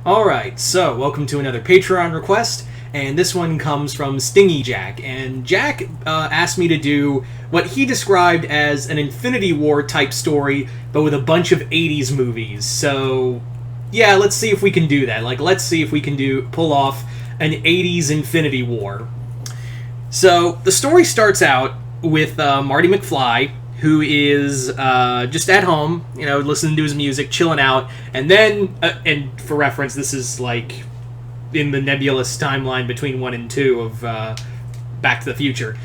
Alright, so welcome to another Patreon request, and this one comes from Stingy Jack. And Jack asked me to do what he described as an Infinity War type story, but with a bunch of 80s movies. So, yeah, let's see if we can do that. Let's see if we can pull off an 80s Infinity War. So, the story starts out with Marty McFly, who is just at home, listening to his music, chilling out, and then, and for reference, this is in the nebulous timeline between 1 and 2 of Back to the Future.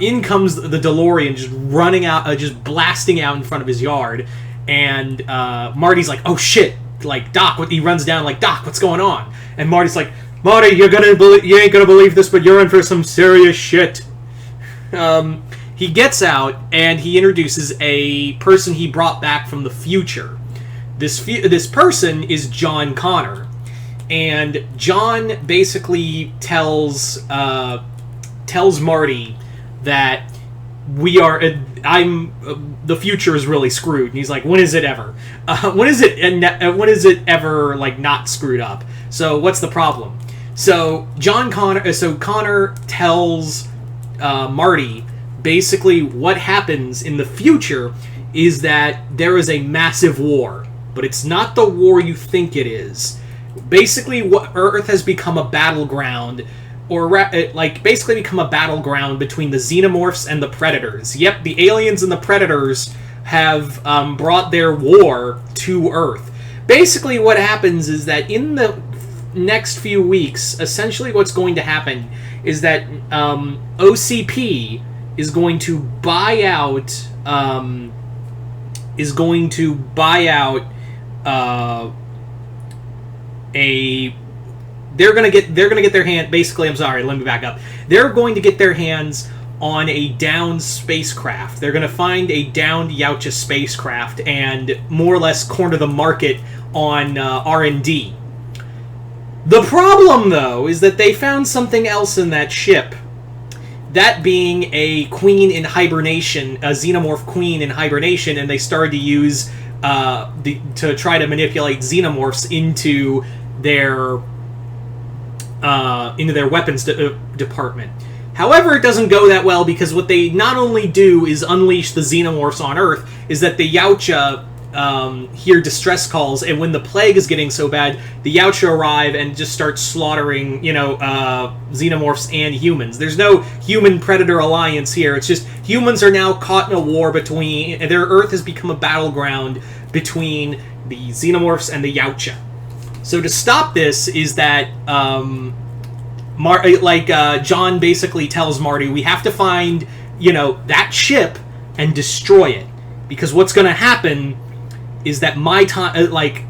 In comes the DeLorean, just running out, just blasting out in front of his yard, and Marty's like, "Oh shit!" Doc, he runs down "Doc, what's going on?" And Marty's like, "Marty, you ain't gonna believe this, but you're in for some serious shit." He gets out, and he introduces a person he brought back from the future. This person is John Connor. And John basically tells Marty that the future is really screwed. And he's like, when is it ever? When is it ever, not screwed up? So what's the problem? So Connor tells Marty basically what happens in the future is that there is a massive war, but it's not the war you think it is. Basically, what Earth has become a battleground, basically become a battleground between the Xenomorphs and the Predators. Yep, the aliens and the Predators have brought their war to Earth. Basically, what happens is that in the next few weeks, essentially what's going to happen is that OCP is going to buy out they're gonna get their hand. Basically, I'm sorry. Let me back up. They're going to get their hands on a downed spacecraft. They're gonna find a downed Yautja spacecraft and more or less corner the market on R&D. The problem, though, is that they found something else in that ship. That being a queen in hibernation, a Xenomorph Queen in hibernation, and they started to use to try to manipulate xenomorphs into their weapons department. However, it doesn't go that well because what they not only do is unleash the xenomorphs on Earth, is that the Yautja hear distress calls, and when the plague is getting so bad, the Yautja arrive and just start slaughtering, xenomorphs and humans. There's no human-predator alliance here. It's just humans are now caught in a war between... Their Earth has become a battleground between the xenomorphs and the Yautja. So to stop this is that, John basically tells Marty, we have to find, that ship and destroy it. Because what's going to happen is that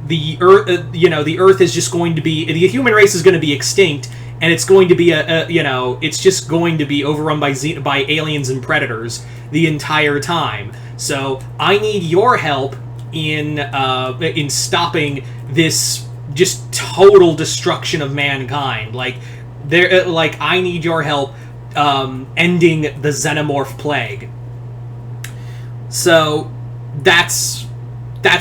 the Earth is just going to be, the human race is going to be extinct, and it's going to be it's just going to be overrun by aliens and predators the entire time. So I need your help in stopping this just total destruction of mankind. I need your help ending the Xenomorph plague. So that's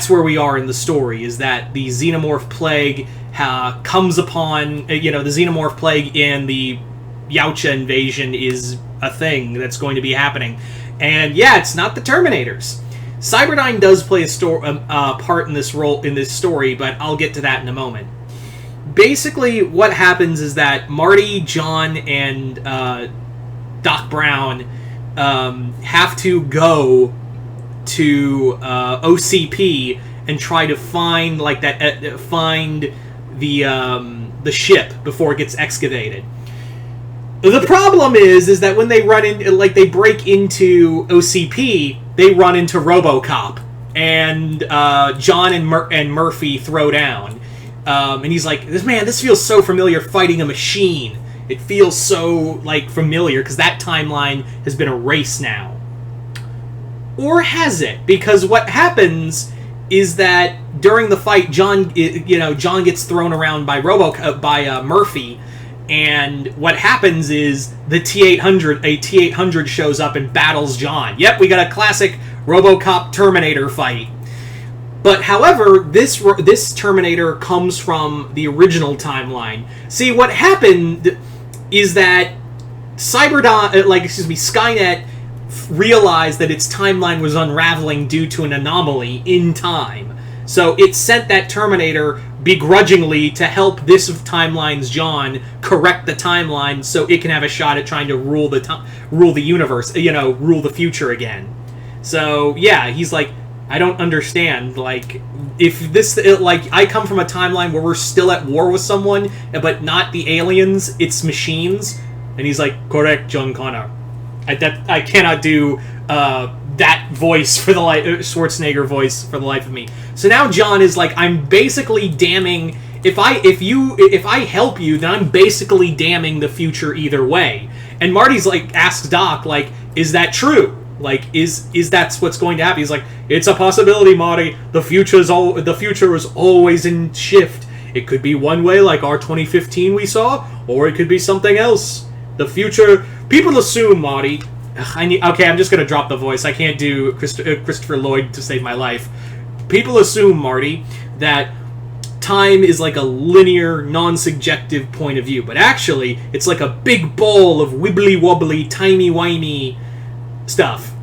where we are in the story, is that the Xenomorph plague comes upon, the Xenomorph plague and the Yautja invasion is a thing that's going to be happening. And yeah, it's not the Terminators. Cyberdyne does play a part in this story, but I'll get to that in a moment. Basically, what happens is that Marty, John, and Doc Brown have to go to OCP and try to find the ship before it gets excavated. The problem is that when they they break into OCP, they run into RoboCop, and John and Murphy throw down. And he's like, this feels so familiar, fighting a machine. It feels so, familiar, because that timeline has been erased now. Or has it? Because what happens is that during the fight, John gets thrown around by Murphy, and what happens is the T-800 shows up and battles John. Yep, we got a classic RoboCop Terminator fight. But however, this Terminator comes from the original timeline. See, what happened is that Skynet realized that its timeline was unraveling due to an anomaly in time. So it sent that Terminator begrudgingly to help this timeline's John correct the timeline so it can have a shot at trying to rule the universe, rule the future again. So yeah, he's like, I don't understand. Like, if this, I come from a timeline where we're still at war with someone, but not the aliens, it's machines. And he's like, correct, John Connor. I cannot do that voice for the Schwarzenegger voice for the life of me. So now John is like, I'm basically damning. If I help you, then I'm basically damning the future either way. And Marty's like, asks Doc, like, is that true? Like, is that's what's going to happen? He's like, it's a possibility, Marty. The future is always in shift. It could be one way, like our 2015 we saw, or it could be something else. The future, people assume, Marty. Okay, I'm just gonna drop the voice. I can't do Christopher Lloyd to save my life. People assume, Marty, that time is like a linear, non-subjective point of view, but actually, it's like a big ball of wibbly-wobbly, timey-wimey stuff.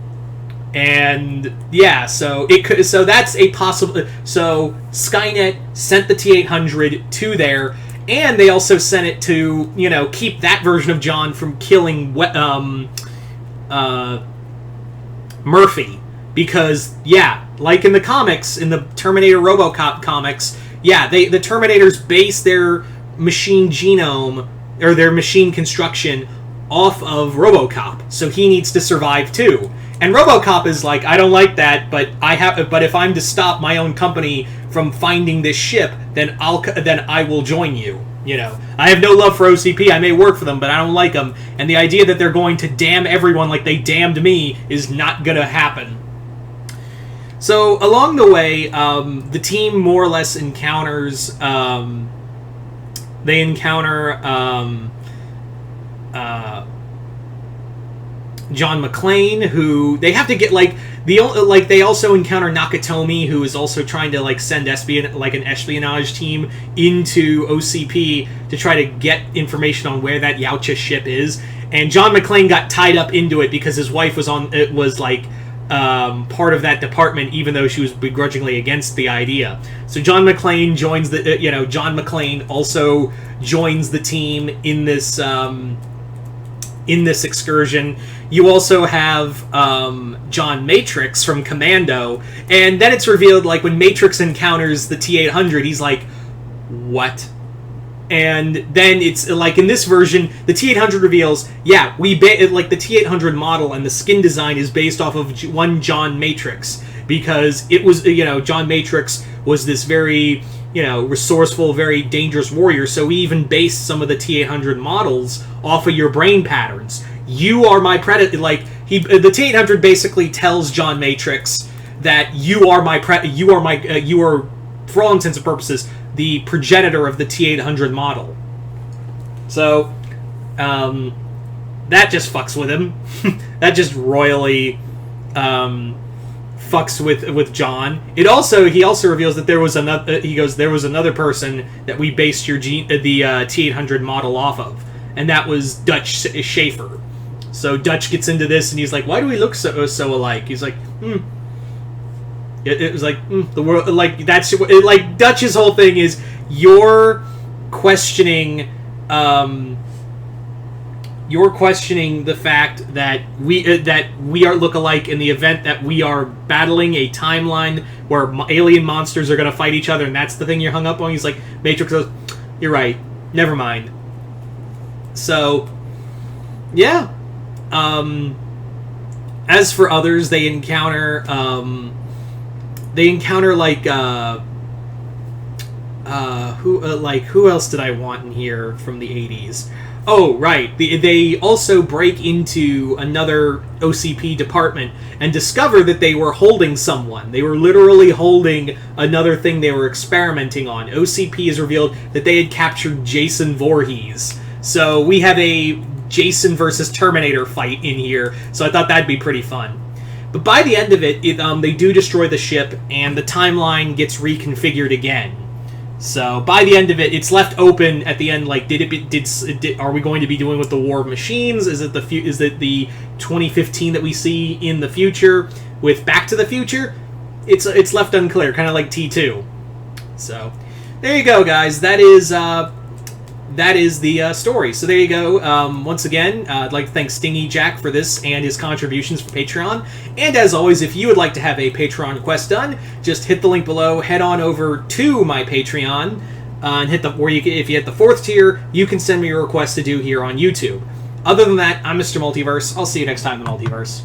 And yeah, so that's a possible. So Skynet sent the T-800 to there, and they also sent it to keep that version of John from killing Murphy, because like in the comics, in the Terminator RoboCop comics, the Terminators base their machine genome or their machine construction off of RoboCop, so he needs to survive too. And RoboCop is like, I don't like that, but if I'm to stop my own company from finding this ship, then I will join you. I have no love for OCP. I may work for them, but I don't like them. And the idea that they're going to damn everyone like they damned me is not gonna happen. So along the way, the team more or less encounters. They encounter John McClane, who they have to get they also encounter Nakatomi, who is also trying to send an espionage team into OCP to try to get information on where that Yautja ship is. And John McClane got tied up into it because his wife was part of that department, even though she was begrudgingly against the idea. So John McClane joins John McClane also joins the team in this excursion. You also have John Matrix from Commando, and then it's revealed, when Matrix encounters the T-800, he's like, what? And then it's, in this version, the T-800 reveals, the T-800 model and the skin design is based off of one John Matrix, because it was, John Matrix was this very, resourceful, very dangerous warrior, so we even based some of the T-800 models off of your brain patterns. You are my predator. The T-800 basically tells John Matrix that you are, for all intents and purposes, the progenitor of the T-800 model. So, that just fucks with him. That just royally fucks with John. He also reveals that there was another person that we based the T-800 model off of, and that was Dutch Schaefer. So Dutch gets into this, and he's like, "Why do we look so alike?" He's like, It was the world, that's Dutch's whole thing is you're questioning the fact that we are look alike in the event that we are battling a timeline where alien monsters are going to fight each other, and that's the thing you're hung up on. He's like, Matrix goes, "You're right. Never mind." So, yeah. As for others, they encounter who else did I want in here from the 80s? Oh, right. They also break into another OCP department and discover that they were holding someone. They were literally holding another thing they were experimenting on. OCP has revealed that they had captured Jason Voorhees. So we have a Jason versus Terminator fight in here, so I thought that'd be pretty fun. But by the end of it, they do destroy the ship, and the timeline gets reconfigured again. So by the end of it, it's left open at the end. Like, are we going to be doing with the War of Machines? Is it the 2015 that we see in the future with Back to the Future? It's left unclear, kind of like T2. So there you go, guys. That is the story. So there you go. Once again, I'd like to thank Stingy Jack for this and his contributions for Patreon. And as always, if you would like to have a Patreon request done, just hit the link below, head on over to my Patreon, and if you hit the 4th tier, you can send me a request to do here on YouTube. Other than that, I'm Mr. Multiverse. I'll see you next time in the Multiverse.